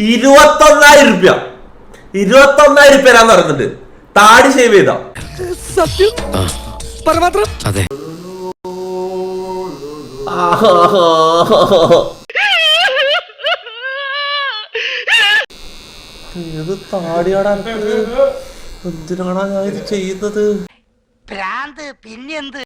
21,000 രൂപ 21,000 രൂപ തരാന്ന് പറയുന്നുണ്ട്. താടി ഷേവ് ചെയ്താ സത്യം അതെ. ഏത് താടിയാടാ? എന്തിനാണാ ഞാൻ ഇത് ചെയ്യുന്നത്? പിന്നെന്ത്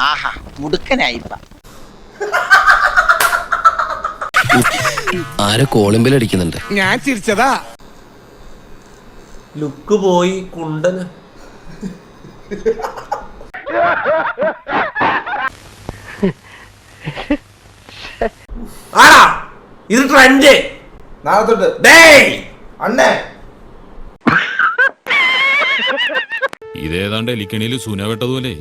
ആഹാ മുടുക്കനായിപ്പ. ആരോ കോളിമ്പിൽ അടിക്കുന്നുണ്ട്. ഞാൻ ചിരിച്ചതാ. ലുക്ക് പോയി കുണ്ടന്. ആടാ ഇത് ട്രെൻഡ്. നാളെ തൊട്ട് അണ്ണേ ഇതേതാണ്ട് എലിക്കണിയിൽ സുന വെട്ടതുപോലെ.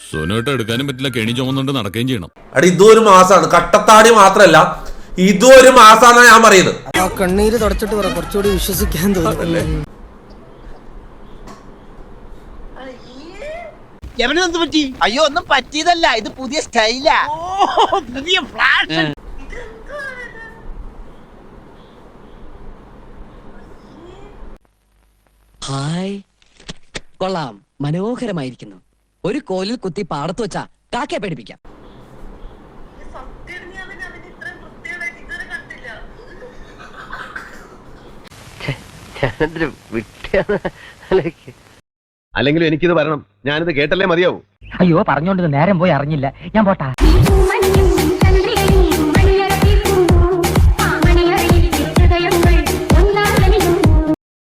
സുന വെട്ട എടുക്കാനും പറ്റില്ല, കെണി ചുമന്നുകൊണ്ട് നടക്കുകയും ചെയ്യണം. അടി ഇതും ഒരു മാസാണ്. കട്ടത്താടി മാത്രല്ല ഇതും ഒരു മാസാന്നാ ഞാൻ പറയുന്നത്. കണ്ണീര് തുടച്ചിട്ട് പറ, കുറച്ചുകൂടി വിശ്വസിക്കാൻ തോന്നുന്നല്ലേ. എവനെന്ത് പറ്റി? അയ്യോ ഒന്നും പറ്റിയതല്ല, ഇത് പുതിയ സ്റ്റൈലാ. പുതിയ ഫ്ലാഷ്. ഹായ്, കൊള്ളാം, മനോഹരമായിരിക്കുന്നു. ഒരു കോലിൽ കുത്തി പാടത്ത് വെച്ചാ കാക്കയെ പേടിപ്പിക്കാം. അല്ലെങ്കിലും എനിക്കിത് വരണം. ഞാനിത് കേട്ടല്ലേ മതിയാവൂ. അയ്യോ, പറഞ്ഞോണ്ട് നേരം പോയി അറിഞ്ഞില്ല. ഞാൻ പോട്ടാ.